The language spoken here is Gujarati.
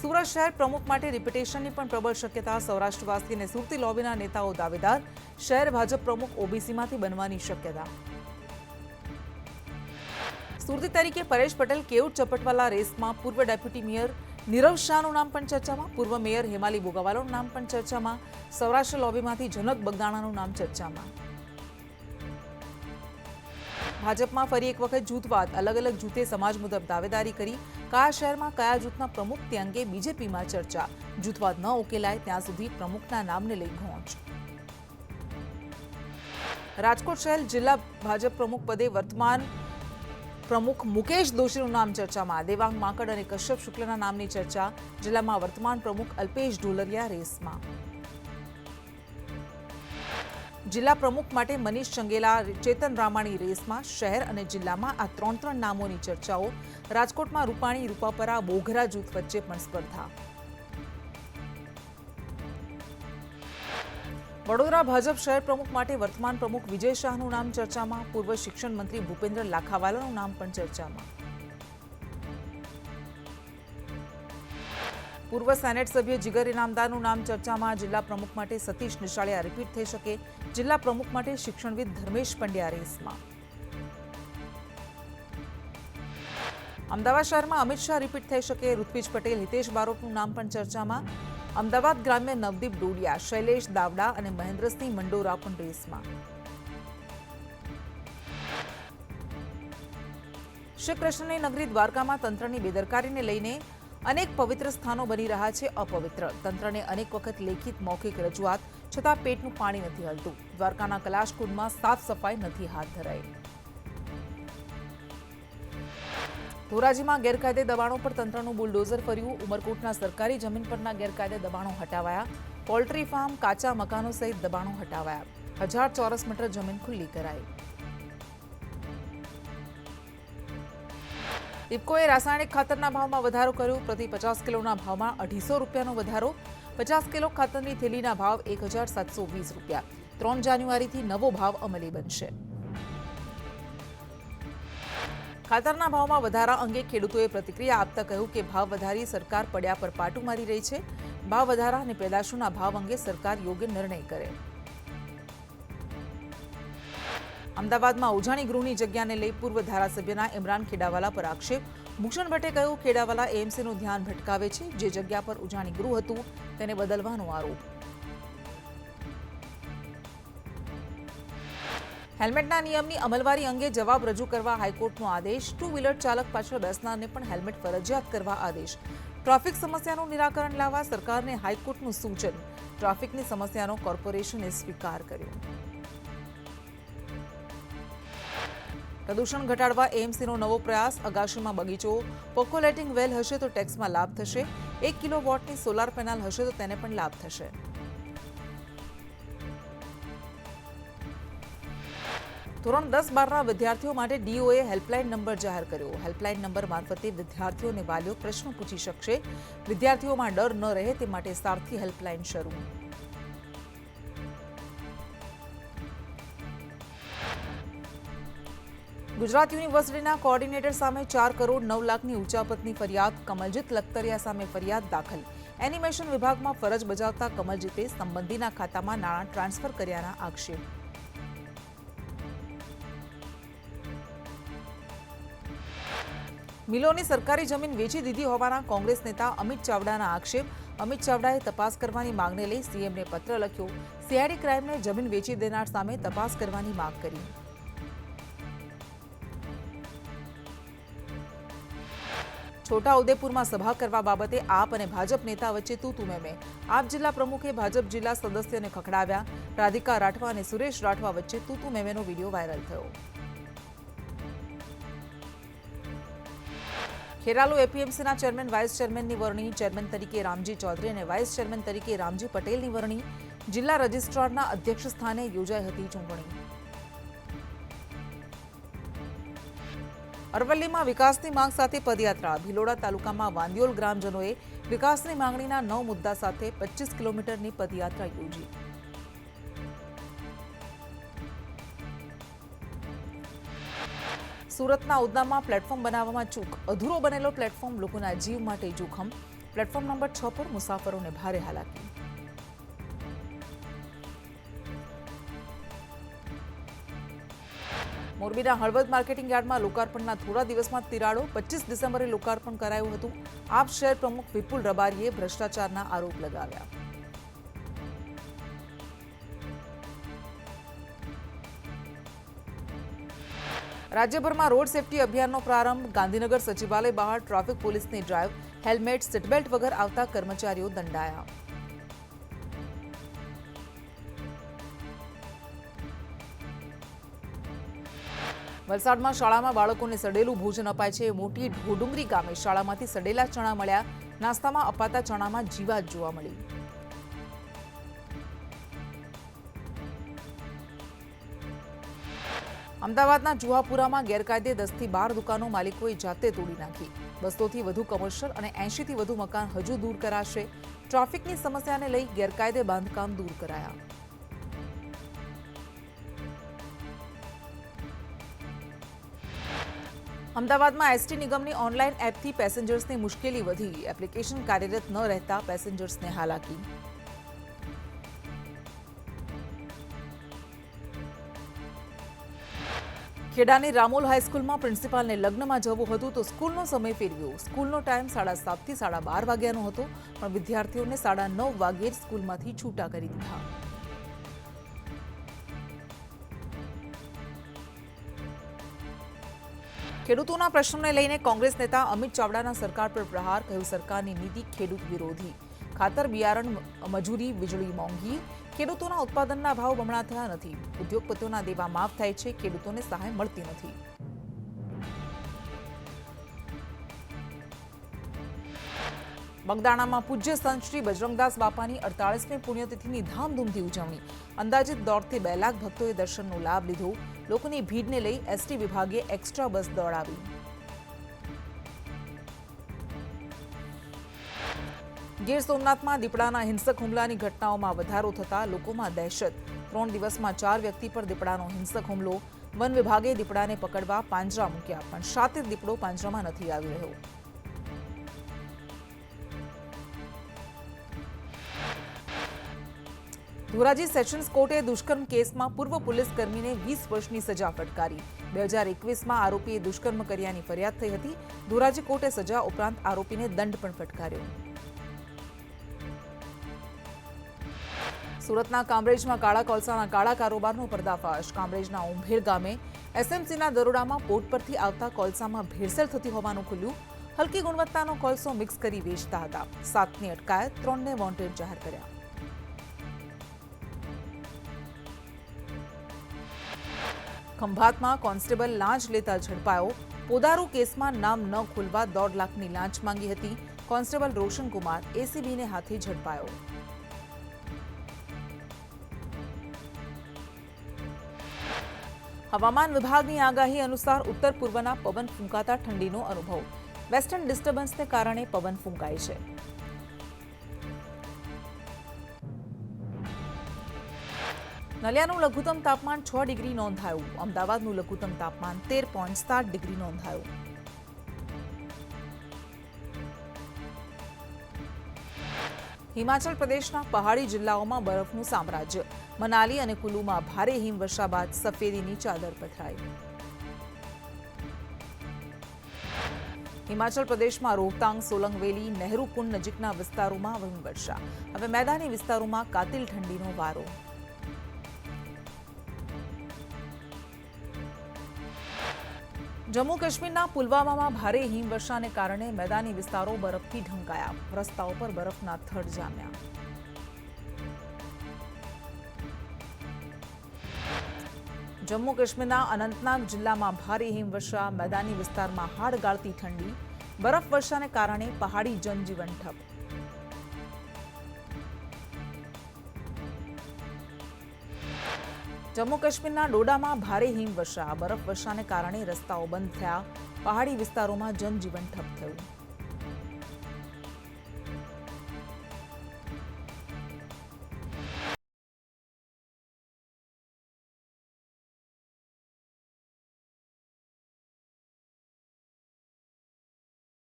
સુરત શહેર પ્રમુખ માટે રિપિટેશનની પણ પ્રબળ શક્યતા. સૌરાષ્ટ્રવાસી અને સુરતી લોબીના નેતાઓ દાવેદાર. શહેર ભાજપ પ્રમુખ ઓબીસીમાંથી બનવાની શક્યતા. સુરતી તરીકે પરેશ પટેલ કેઉટ ચપટવાલા રેસમાં. પૂર્વ ડેપ્યુટી મેયર નીરવ શાહનું નામ પણ ચર્ચામાં. પૂર્વ મેયર હેમાલી બોગાવાલાનું નામ પણ ચર્ચામાં. સૌરાષ્ટ્ર લોબીમાંથી જનક બગદાણાનું નામ ચર્ચામાં. ભાજપમાં ફરી એક વખત જૂથવાદ. અલગ અલગ જૂથે સમાજ મુજબ દાવેદારી કરી. કયા શહેરમાં કયા જૂથના પ્રમુખ તે અંગે બીજેપીમાં ચર્ચા. જૂથવાદ ન ઉકેલાય ત્યાં સુધી પ્રમુખના નામને લઈ ઘોંચ. રાજકોટ શહેર જિલ્લા ભાજપ પ્રમુખ પદે વર્તમાન પ્રમુખ મુકેશ દોશીનું નામ ચર્ચામાં. દેવાંગ માકડ અને કશ્યપ શુક્લના નામની ચર્ચા. જિલ્લામાં વર્તમાન પ્રમુખ અલ્પેશ ઢોલરિયા રેસમાં. જિલ્લા પ્રમુખ માટે મનીષ ચંગેલા, ચેતન રામાણી રેસમાં. શહેર અને જિલ્લામાં આ ત્રણ નામોની ચર્ચાઓ. રાજકોટમાં રૂપાણી, રૂપાપરા, બોઘરા જૂથ વચ્ચે પણ સ્પર્ધા. વડોદરા ભાજપ શહેર પ્રમુખ માટે વર્તમાન પ્રમુખ વિજય શાહનું નામ ચર્ચામાં. પૂર્વ શિક્ષણ મંત્રી ભૂપેન્દ્ર લાખાવાલાનું નામ પણ ચર્ચામાં. પૂર્વ સેનેટ સભ્ય જીગર ઇનામદારનું નામ ચર્ચામાં. જિલ્લા પ્રમુખ માટે સતીશ નિશાળિયા રિપીટ થઈ શકે. જિલ્લા પ્રમુખ માટે શિક્ષણવિદ ધર્મેશ પંડ્યા રેસમાં. અમદાવાદ શહેરમાં અમિત શાહ રિપીટ થઈ શકે. ઋત્વિજ પટેલ, હિતેશ બારોટનું નામ પણ ચર્ચામાં. અમદાવાદ ગ્રામ્ય નવદીપ ડોડિયા, શૈલેષ દાવડા અને મહેન્દ્રસિંહ મંડોરા પણ રેસમાં. શ્રી કૃષ્ણની નગરી દ્વારકામાં તંત્રની બેદરકારીને લઈને અનેક પવિત્ર સ્થાનો બની રહ્યા છે અપવિત્ર. તંત્રને અનેક વખત લેખિત મૌખિક રજૂઆત છતાં પેટનું પાણી નથી હલતું. દ્વારકાના કલાશકુંડમાં સાફ સફાઈ નથી હાથ ધરાઈ. ધોરાજીમાં ગેરકાયદે દબાણો પર તંત્રનું બુલડોઝર ફર્યું. ઉમરકોટના સરકારી જમીન પરના ગેરકાયદે દબાણો હટાવાયા. પોલ્ટ્રી ફાર્મ, કાચા મકાનો સહિત દબાણો હટાવાયા. 1000 ચોરસ મીટર જમીન ખુલ્લી કરાઈ. ઇફકોએ રાસાયણિક ખાતરના ભાવમાં વધારો કર્યો. પ્રતિ 50 કિલોના ભાવમાં 250 રૂપિયાનો વધારો. 50 કિલો ખાતરની થેલીના ભાવ 1720 રૂપિયા. 3 જાન્યુઆરીથી નવો ભાવ અમલી બનશે. ખાતરના ભાવમાં વધારા અંગે ખેડૂતોએ પ્રતિક્રિયા આપતા કહ્યું કે ભાવ વધારી સરકાર પડ્યા પર પાટું મારી રહી છે. ભાવ વધારા અને પેદાશોના ભાવ અંગે સરકાર યોગ્ય નિર્ણય કરે. અમદાવાદમાં ઉજાણી ગૃહની જગ્યાને લઈ પૂર્વ ધારાસભ્યના ઇમરાન ખેડાવાલા પર આક્ષેપ. ભૂષણ ભટ્ટે કહ્યું ખેડાવાલા એએમસીનું ધ્યાન ભટકાવે છે. જે જગ્યા પર ઉજાણી ગૃહ હતું તેને બદલવાનો આરોપ. હેલ્મેટના નિયમની અમલવારી અંગે જવાબ રજૂ કરવા હાઈકોર્ટનો આદેશ. 2 વ્હીલર ચાલક પાછળ બેસનારને પણ હેલ્મેટ ફરજિયાત કરવા આદેશ. ટ્રાફિક સમસ્યાનું નિરાકરણ લાવવા સરકારને હાઈકોર્ટનું સૂચન. ટ્રાફિકની સમસ્યાનો કોર્પોરેશને સ્વીકાર કર્યો. પ્રદૂષણ ઘટાડવા એએમસીનો નવો પ્રયાસ. અગાશીમાં બગીચો, પોકોલેટિંગ વેલ હશે તો ટેક્સમાં લાભ થશે. 1 કિલોવોટની સોલાર પેનલ હશે તો તેને પણ લાભ થશે. ધોરણ 10-12ના વિદ્યાર્થીઓ માટે ડીઓએ હેલ્પલાઇન નંબર જાહેર કર્યો. હેલ્પલાઇન નંબર મારફતે વિદ્યાર્થીઓ અને વાલીઓ પ્રશ્નો પૂછી શકશે. વિદ્યાર્થીઓમાં ડર ન રહે તે માટે સારથી હેલ્પલાઇન શરૂ. ગુજરાત યુનિવર્સિટીના કોઓર્ડિનેટર સામે 4 કરોડ 9 લાખની ઉચાપતની ફરિયાદ. કમલજીત લખતરિયા સામે ફરિયાદ દાખલ. એનિમેશન વિભાગમાં ફરજ બજાવતા કમલજીતે સંબંધીના ખાતામાં નાણાં ટ્રાન્સફર કર્યાના આક્ષેપ. મિલોની સરકારી જમીન વેચી દીધી હોવાના કોંગ્રેસ નેતા અમિત ચાવડાના આક્ષેપ. અમિત ચાવડાએ તપાસ કરવાની માંગને લઈ સીએમને પત્ર લખ્યો. સીઆઈડી ક્રાઇમને જમીન વેચી દેનાર સામે તપાસ કરવાની માંગ કરી. છોટાઉદેપુરમાં સભા કરવા બાબતે આપ અને ભાજપ નેતા વચ્ચે તૂતું મેમે. આપ જિલ્લા પ્રમુખે ભાજપ જિલ્લા સદસ્યને ખખડાવ્યા. રાધિકા રાઠવા અને સુરેશ રાઠવા વચ્ચે તૂતું મેમેનો વિડીયો વાયરલ થયો. ખેરાલુ એપીએમસીના ચેરમેન વાઇસ ચેરમેનની વરણી. ચેરમેન તરીકે રામજી ચૌધરી અને વાઇસ ચેરમેન તરીકે રામજી પટેલની વરણી. જિલ્લા રજિસ્ટ્રારના અધ્યક્ષ સ્થાને યોજાઈ હતી ચૂંટણી. અરવલ્લીમાં વિકાસની માંગ સાથે પદયાત્રા. ભિલોડા તાલુકામાં વાંદિયોલ ગ્રામજનોએ વિકાસની માંગણીના 9 મુદ્દા સાથે 25 કિલોમીટરની પદયાત્રા યોજી. સુરતના ઉધનામાં પ્લેટફોર્મ બનાવવામાં ચૂક. અધૂરો બનેલો પ્લેટફોર્મ લોકોના જીવ માટે જોખમ. પ્લેટફોર્મ નંબર 6 પર મુસાફરોને ભારે હાલાકી. મોરબીના હળવદ માર્કેટિંગ યાર્ડમાં લોકાર્પણના થોડા દિવસમાં તિરાડો. 25 ડિસેમ્બરે લોકાર્પણ કરાયું હતું. આપ શહેર પ્રમુખ વિપુલ રબારીએ ભ્રષ્ટાચારના આરોપ લગાવ્યા. રાજ્યભરમાં રોડ સેફટી અભિયાનનો પ્રારંભ. ગાંધીનગર સચિવાલય બહાર ટ્રાફિક પોલીસની ડ્રાઈવ. હેલ્મેટ, સીટબેલ્ટ વગર આવતા કર્મચારીઓ દંડાયા. વલસાડમાં શાળામાં બાળકોને સડેલું ભોજન અપાય છે. મોટી ઢોડુંગરી ગામે શાળામાંથી સડેલા ચણા મળ્યા. નાસ્તામાં અપાતા ચણામાં જીવાત જોવા મળી. અમદાવાદના જુહાપુરામાં ગેરકાયદે 10 થી 12 દુકાનો માલિકોએ જાતે તોડી નાખી. 200 થી વધુ કમર્શિયલ અને 80 થી વધુ મકાન હજુ દૂર કરાશે. ટ્રાફિકની સમસ્યાને લઈ ગેરકાયદે બાંધકામ દૂર કરાયા. અમદાવાદમાં એસટી નિગમની ઓનલાઈન એપથી પેસેન્જર્સની મુશ્કેલી વધી. એપ્લિકેશન કાર્યરત ન રહેતા પેસેન્જર્સને હાલાકી. ખેડાની રામોલ હાઈસ્કૂલમાં પ્રિન્સિપાલને લગ્નમાં જવું હતું તો સ્કૂલનો સમય ફેરવ્યો. સ્કૂલનો ટાઈમ 7:30 થી 12:30 વાગ્યાનો હતો, પણ વિદ્યાર્થીઓને 9:30 વાગ્યે જ સ્કૂલમાંથી છૂટા કરી દીધા. ખેડૂતોના પ્રશ્નોને લઈને કોંગ્રેસ નેતા અમિત ચાવડાના સરકાર પર પ્રહાર. કહ્યું, સરકારની નીતિ ખેડૂત વિરોધી. ખાતર, બિયારણ, મજૂરી, વીજળી મોંઘી. ખેડૂતોના ઉત્પાદનના ભાવ બમણા થયા નથી. ઉદ્યોગપતિઓના દેવા માફ થાય છે. ખેડૂતોને સહાય મળતી નથી. બગદાણામાં પૂજ્ય સંત શ્રી બજરંગદાસ બાપાની 48મી પુણ્યતિથિની ધામધૂમથી ઉજવણી. અંદાજિત 1.5 થી 2 લાખ ભક્તોએ દર્શનનો લાભ લીધો. લોકોની ભીડને લઈ એસટી વિભાગે એક્સ્ટ્રા બસ દોડાવી. ગીર સોમનાથમાં દીપડાના હિંસક હુમલાની ઘટનાઓમાં વધારો થતા લોકોમાં દહેશત. 3 દિવસમાં 4 વ્યક્તિ પર દીપડાનો હિંસક હુમલો. વન વિભાગે દીપડાને પકડવા પાંજરા મૂક્યા, પણ શાતિર દીપડો પાંજરામાં નથી આવી રહ્યો. ધોરાજી સેશન્સ કોર્ટે દુષ્કર્મ કેસમાં પૂર્વ પોલીસ કર્મીને 20 વર્ષની સજા ફટકારી. 2021માં આરોપીએ દુષ્કર્મ કર્યાની ફરિયાદ થઈ હતી. ધોરાજી કોર્ટે સજા ઉપરાંત આરોપીને દંડ પણ ફટકાર્યો. સુરતના કામરેજમાં કાળા કોલસાના કાળા કારોબારનો પર્દાફાશ. કામરેજના ઉંભેર ગામે એસએમસીના દરોડામાં પોર્ટ પરથી આવતા કોલસામાં ભેળસેળ થતી હોવાનું ખુલ્યું. હલકી ગુણવત્તાનો કોલસો મિક્સ કરી વેચતા હતા. 7ની અટકાયત, 3ને વોન્ટેડ જાહેર કર્યા. ખંભાતમાં કોન્સ્ટેબલ લાંચ લેતા ઝડપાયો. પોદારુ કેસમાં નામ ન ખુલવા 1.5 લાખની લાંચ માંગી હતી. કોન્સ્ટેબલ રોશનકુમાર એસીબીને હાથે ઝડપાયો. હવામાન વિભાગની આગાહી અનુસાર ઉત્તર પૂર્વના પવન ફૂંકાતા ઠંડીનો અનુભવ. વેસ્ટર્ન ડિસ્ટર્બન્સને કારણે પવન ફૂંકાય છે. નલિયાનું લઘુત્તમ તાપમાન 6 ડિગ્રી નોંધાયું. અમદાવાદનું લઘુત્તમ તાપમાન 13.7 ડિગ્રી નોંધાયું. હિમાચલ પ્રદેશના પહાડી જિલ્લાઓમાં બરફનું સામ્રાજ્ય. મનાલી અને કુલુમાં ભારે હિમવર્ષા બાદ સફેદીની ચાદર પથરાઈ. હિમાચલ પ્રદેશમાં રોહતાંગ, સોલંગ વેલી, નહેરુ કુંડ નજીકના વિસ્તારોમાં હિમવર્ષા. હવે મેદાની વિસ્તારોમાં કાતિલ ઠંડીનો વારો. જમ્મુ કાશ્મીરના પુલવામામાં ભારે હિમવર્ષાને કારણે મેદાની વિસ્તારો બરફથી ઢંકાયા. રસ્તાઓ પર બરફના થડ જામ્યા. જમ્મુ કાશ્મીરના અનંતનાગ જિલ્લામાં ભારે હિમવર્ષા. મેદાની વિસ્તારમાં હાડ ગાળતી ઠંડી. બરફવર્ષાને કારણે પહાડી જનજીવન ઠપ. જમ્મુ કાશ્મીરના ડોડામાં ભારે હિમવર્ષા. બરફવર્ષાને કારણે રસ્તાઓ બંધ થયા. પહાડી વિસ્તારોમાં જનજીવન ઠપ થયું.